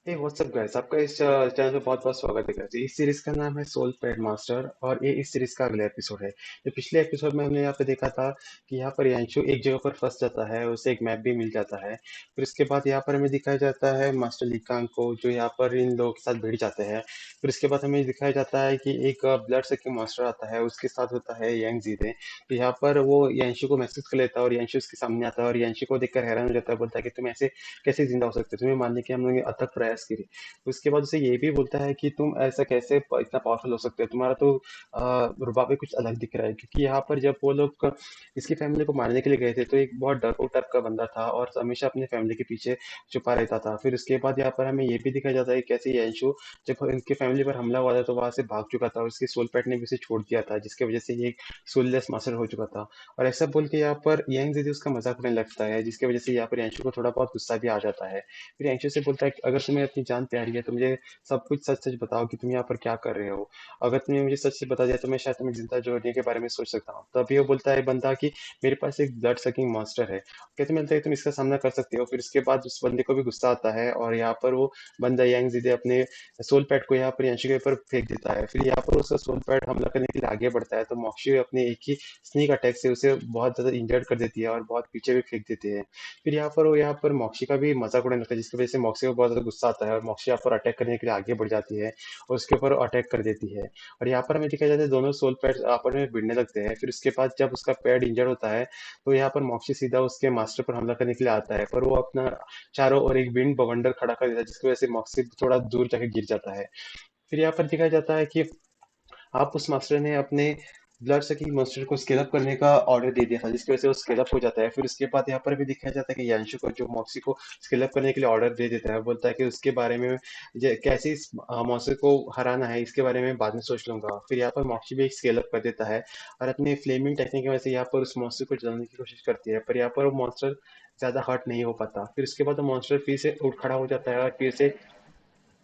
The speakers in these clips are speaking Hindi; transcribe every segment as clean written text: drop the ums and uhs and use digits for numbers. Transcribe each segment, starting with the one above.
हे व्हाट्सअप गाइस, आपका इस चैनल पे बहुत बहुत स्वागत है guys। इस सीरीज का नाम है सोल पैड मास्टर और ये इस सीरीज का अगला एपिसोड है। जो पिछले एपिसोड में हमने यहाँ पे देखा था कि यहाँ पर यांशु एक जगह पर फंस जाता है, उसे एक मैप भी मिल जाता है। फिर इसके बाद यहाँ पर हमें दिखाया जाता है मास्टर लिकांग को, जो यहाँ पर इन लोगों के साथ भिड़ जाते हैं। फिर इसके बाद हमें दिखाया जाता है कि एक ब्लड सकिंग मास्टर आता है, उसके साथ होता है यांग जीते। तो यहाँ पर वो यांशु को मैसेज कर लेता है और यांशु उसके सामने आता है और यांशु को देखकर हैरान हो जाता है, बोलता है कि तुम ऐसे कैसे जिंदा हो सकते हो, तुम्हें मारने के हम लोगों ने अथक प्रयास किए। उसके बाद उसे ये भी बोलता है कि तुम ऐसा कैसे इतना पावरफुल हो सकते हो, तुम्हारा तो रुबाब ही कुछ अलग दिख रहा है। क्योंकि यहाँ पर जब वो लोग इसकी फैमिली को मारने के लिए गए थे तो एक बहुत डरपोक टाइप का बंदा था और हमेशा अपनी फैमिली के पीछे छुपा रहता था। फिर उसके बाद यहाँ पर हमें ये भी दिखाया जाता है कि कैसे यंशु जब इनकी फैमिली पर हमला हुआ था तो वहां से भाग चुका था और उसकी सोल पैट ने भी उसे छोड़ दिया था, जिसकी वजह से ये एक सोललेस मास्टर हो चुका था। और ऐसा बोल के यहाँ पर यंग दीदी उसका मजाक उड़ाने लगता है, जिसकी वजह से यहाँ पर यंशु को थोड़ा बहुत गुस्सा भी आ जाता है। फिर यंशु से बोलता है कि अगर तुम्हें अपनी जान प्यारी है तो मुझे सब कुछ सच सच बताओ कि तुम यहाँ पर क्या कर रहे हो। अगर तुमने मुझे सच सच बता दिया तो मैं शायद तुम्हें जिंदा जोड़ने के बारे में सोच सकता हूँ। तभी वो बोलता है बंदा कि मेरे पास एक ब्लड सकिंग मॉन्स्टर है, कहते मिलता है तुम इसका सामना कर सकते हो। फिर इसके बाद उस बंदे को भी गुस्सा आता है और यहाँ पर वो बंदा यांग जीदे अपने सोल पैड को यहाँ पर यांशी के ऊपर फेंक देता है। फिर यहाँ पर उसका सोल पैड हमला करने के लिए आगे बढ़ता है तो मोक्षी अपने एक ही स्नीक अटैक से उसे बहुत ज्यादा इंजर्ड कर देती है और बहुत पीछे भी फेंक देती है। फिर यहाँ पर वो यहाँ पर मोक्षी का भी मजाक उड़ाने लगता है, जिसकी वजह से मोक्षी को बहुत ज्यादा गुस्सा आता है और मोक्षी यहाँ पर अटैक करने के लिए आगे बढ़ जाती है और उसके ऊपर अटैक कर देती है। और यहाँ पर हमें दिखाया जाता है दोनों सोल पैड आपस में भिड़ने लगते हैं। फिर उसके बाद जब उसका पैड इंजर्ड होता है तो यहाँ पर मोक्षी सीधा उसके मास्टर पर हमला करने के लिए आता है, पर वो अपना चारों ओर एक विंड बवंडर खड़ा कर देता है, जिसकी वजह से मोक्षी थोड़ा दूर जाके गिर जाता है। फिर यहाँ पर दिखाया जाता है कि आप उस मास्टर ने अपने ब्लड सकिंग मास्टर को स्केल अप करने का ऑर्डर दे दिया था, जिसकी वजह से वो स्केल अप हो जाता है। फिर उसके बाद यहाँ पर भी दिखाया जाता है कि यांशु को जो मॉक्सी को स्केल अप करने के लिए ऑर्डर दे देता है, बोलता है कि उसके बारे में कैसे इस मॉक्सी को हराना है इसके बारे में बाद में सोच लूंगा। फिर यहाँ पर मॉक्सी भी एक स्केल अप कर देता है और अपने फ्लेमिंग टेक्निक की वजह से यहाँ पर उस मॉन्स्टर को जलाने की कोशिश करती है, पर यहाँ पर वो मॉन्स्टर ज्यादा हर्ट नहीं हो पाता। फिर उसके बाद वो मॉन्स्टर फिर से उठ खड़ा हो जाता है और फिर से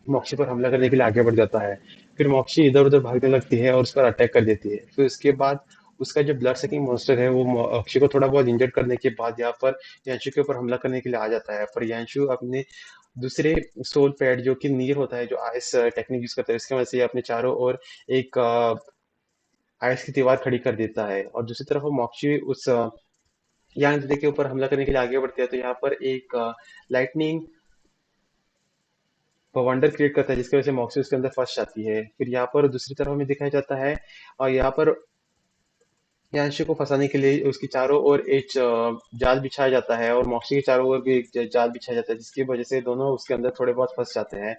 मोक्षी पर हमला करने के लिए आगे बढ़ जाता है। फिर मोक्षी इधर उधर भागने लगती है और उस पर अटैक कर देती है। फिर उसके बाद उसका जो ब्लड सकिंग मॉन्स्टर है वो मोक्षी को थोड़ा बहुत इंजर्ड करने के बाद यहाँ पर यांशु के ऊपर हमला करने के लिए आ जाता है, पर यांशु अपने दूसरे सोल पैड जो कि नीर होता है, जो आइस टेक्निक यूज करता है, इसकी वजह से ये अपने चारों ओर एक आइस की दीवार खड़ी कर देता है। और दूसरी तरफ वो मोक्षी उस यांग के ऊपर हमला करने के लिए आगे बढ़ती है तो यहाँ पर एक लाइटनिंग वंडर क्रिएट करता है, जिसकी वजह से मॉक्सी उसके अंदर फंस जाती है। फिर यहाँ पर दूसरी तरफ हमें दिखाया जाता है और यहाँ पर यांशु को फंसाने के लिए उसकी चारों ओर एक जाल बिछाया जाता है और मॉक्सी के चारों ओर भी एक जाल बिछाया जाता है, जिसकी वजह से दोनों उसके अंदर थोड़े बहुत फंस जाते हैं।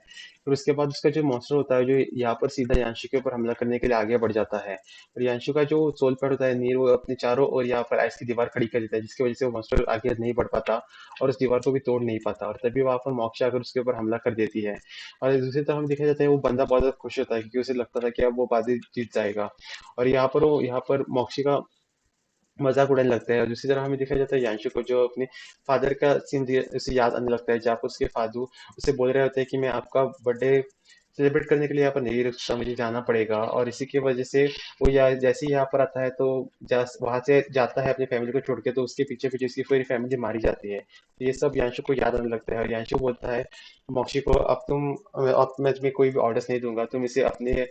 फिर उसके बाद उसका जो मॉन्स्टर होता है जो यहाँ पर सीधा यांशु के ऊपर हमला करने के लिए आगे बढ़ जाता है। और यांशु का जो सोल पैड होता है नीर, वो अपने चारों ओर यहाँ पर आइस की दीवार खड़ी कर देता है, जिसकी वजह से वो मॉन्स्टर आगे नहीं बढ़ पाता और उस दीवार को भी तोड़ नहीं पाता। और तभी वहां पर मोक्ष आकर उसके ऊपर हमला कर देती है। और दूसरी तरफ हम देखा जाता है वो बंदा बहुत ज्यादा खुश होता है क्योंकि उसे लगता था कि अब वो बाजी जीत जाएगा। और यहाँ पर मोक्षी का मजाक उड़ाने लगता है। और दूसरी तरफ हमें दिखाया जाता है यांशु को, जो अपने फादर का सीन उसे याद आने लगता है, जहाँ पर उसके फादू उसे बोल रहे होते हैं कि मैं आपका बर्थडे सेलिब्रेट करने के लिए यहाँ पर नहीं रुक सकता, मुझे जाना पड़ेगा। और इसी की वजह से वो जैसे ही यहाँ पर आता है तो वहां से जाता है अपनी फैमिली को छोड़ के, तो उसके पीछे पीछे उसकी पूरी फैमिली मारी जाती है। तो ये सब यांशु को याद आने लगता है और यांशु बोलता है मोक्षी को, अब मैं तुम्हें कोई भी ऑर्डर्स नहीं दूंगा, तुम इसे अपने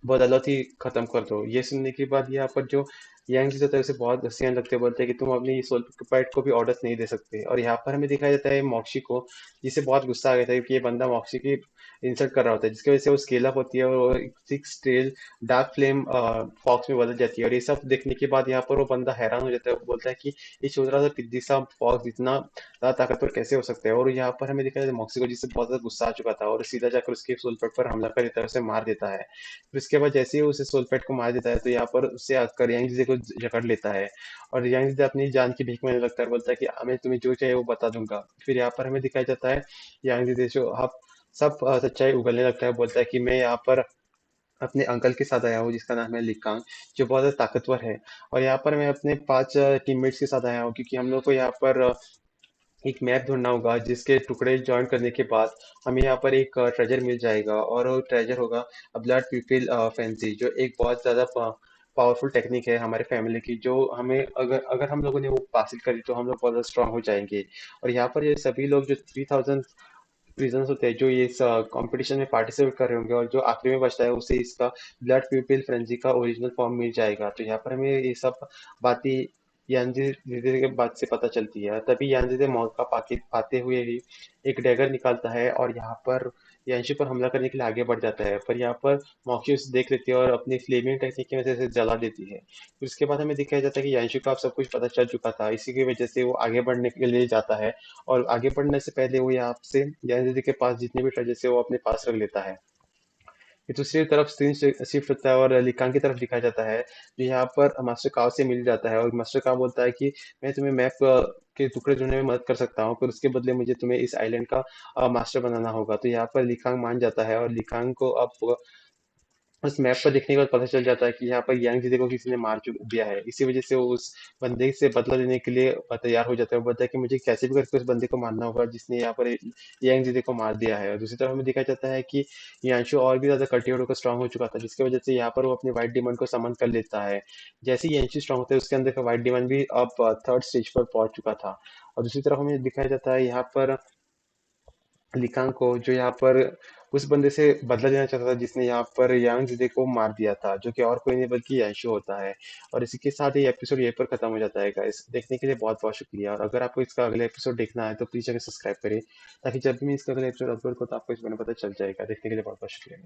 बदौलत ही खत्म कर दो। ये सुनने के बाद यहाँ पर जो यंग होता है उसे बहुत हंसी आने लगते हैं, बोलते हैं कि तुम अपनी सोल पैट को भी ऑर्डर्स नहीं दे सकते। और यहाँ पर हमें दिखाया जाता है मॉक्सी को, जिसे बहुत गुस्सा आ गया था क्योंकि ये बंदा मॉक्सी की इंसल्ट कर रहा होता है, जिसकी वजह से वो स्केल अप होती है और वो six tail dark flame fox में बदल जाती है। और ये सब देखने के बाद यहाँ पर वो बंदा हैरान हो जाता है, वो बोलता है कि ये छोटा सा पिद्दी सा फॉक्स इतना ज्यादा ताकतवर कैसे हो सकता है। और यहाँ पर हमें दिखाया जाता है मॉक्सी को, जिससे बहुत ज्यादा गुस्सा आ चुका था और सीधा जाकर उसके सोल पैट पर हमला कर देता है, उसे मार देता है। फिर उसके बाद जैसे ही उसे सोलपेट को मार देता है तो यहाँ पर उससे आकर यांग को जकड़ लेता है और यांग अपनी जान की भीख मांगने लगता है, बोलता है कि मैं तुम्हें जो चाहिए वो बता दूंगा। फिर यहाँ पर हमें दिखाया जाता है यांग जो आप सब सच्चाई उगलने लगता है, बोलता है कि मैं यहाँ पर अपने अंकल के साथ आया हूँ जिसका नाम है लिकांग, जो बहुत ज्यादा ताकतवर है। और यहाँ पर मैं अपने 5 टीममेट्स के साथ आया हूँ क्योंकि हम लोग को यहाँ पर एक मैप ढूंढना होगा, जिसके टुकड़े जॉइन करने के बाद हमें यहाँ पर एक ट्रेजर मिल जाएगा और वो ट्रेजर होगा ब्लड पीपल फैंसी, जो एक बहुत ज्यादा पावरफुल टेक्निक है हमारे फैमिली की, जो हमें अगर अगर हम लोगों ने वो हासिल करी तो हम लोग बहुत ज्यादा स्ट्रांग हो जाएंगे। और यहाँ पर ये सभी लोग जो 3000 प्रिजनर्स होते हैं जो ये इस कंपटीशन में पार्टिसिपेट कर रहे होंगे, और जो आखिरी में बचता है उसे इसका ब्लड प्यूपिल फ्रेंजी का ओरिजिनल फॉर्म मिल जाएगा। तो यहाँ पर हमें ये सब बातें यानजी धीरे के बाद से पता चलती है। तभी यानजी से मौका पाके पाते हुए ही एक डैगर निकालता है और यहाँ पर यांशी पर हमला करने के लिए आगे बढ़ जाता है, पर यहाँ पर मौके उसे देख लेती है और अपनी फ्लेमिंग टेक्निक की वजह से जला देती है। फिर उसके बाद हमें दिखाया जाता है कि यांशी को अब सब कुछ पता चल चुका था, इसी की वजह से वो आगे बढ़ने के लिए जाता है। और आगे बढ़ने से पहले वो यहाँ से यांशी के पास जितने भी ट्रेजर है वो अपने पास रख लेता है। ये दूसरी तरफ सीन शिफ्ट होता है और लिकांग की तरफ दिखाया जाता है, जो यहाँ पर मास्टर काव से मिल जाता है। और मास्टर काव बोलता है कि मैं तुम्हें मैप के टुकड़े ढूंढने में मदद कर सकता हूँ, पर उसके बदले मुझे तुम्हें इस आइलैंड का मास्टर बनाना होगा। तो यहाँ पर लिकांग मान जाता है और लिकांग को अब उस मैप पर देखने के बाद पता चल जाता है कि यहाँ पर यांग जिदे को किसी ने मार चुक दिया है। इसी वजह से वो उस बंदे से बदला लेने के लिए तैयार हो जाता है। वो बोलता है कि मुझे कैसे भी करके उस बंदे को मारना होगा जिसने यहाँ पर यांग जिदे को मार दिया है। और दूसरी तरफ हमें दिखाया जाता है कि यांशु और भी ज्यादा कल्टिवेट होकर स्ट्रांग हो चुका था, जिसकी वजह से यहाँ पर वो अपने व्हाइट डिमन को समन कर लेता है। जैसे ही यांशु स्ट्रांग होता है उसके अंदर का व्हाइट डिमन भी अब थर्ड स्टेज पर पहुंच चुका था। और दूसरी तरफ हमें दिखाया जाता है यहाँ पर लिकांग को, जो यहाँ पर उस बंदे से बदला लेना चाहता था जिसने यहाँ पर यांग जिदे को मार दिया था, जो कि और कोई नहीं बल्कि यांशु होता है। और इसी के साथ ये एपिसोड यहीं पर खत्म हो जाता है गाइस। देखने के लिए बहुत बहुत शुक्रिया, और अगर आपको इसका अगला एपिसोड देखना है तो प्लीज जाकर सब्सक्राइब करें, ताकि जब भी मैं इसका अगला एपिसोड अपलोड करूँ तो आपको इस बारे में पता चल जाएगा। देखने के लिए बहुत बहुत शुक्रिया।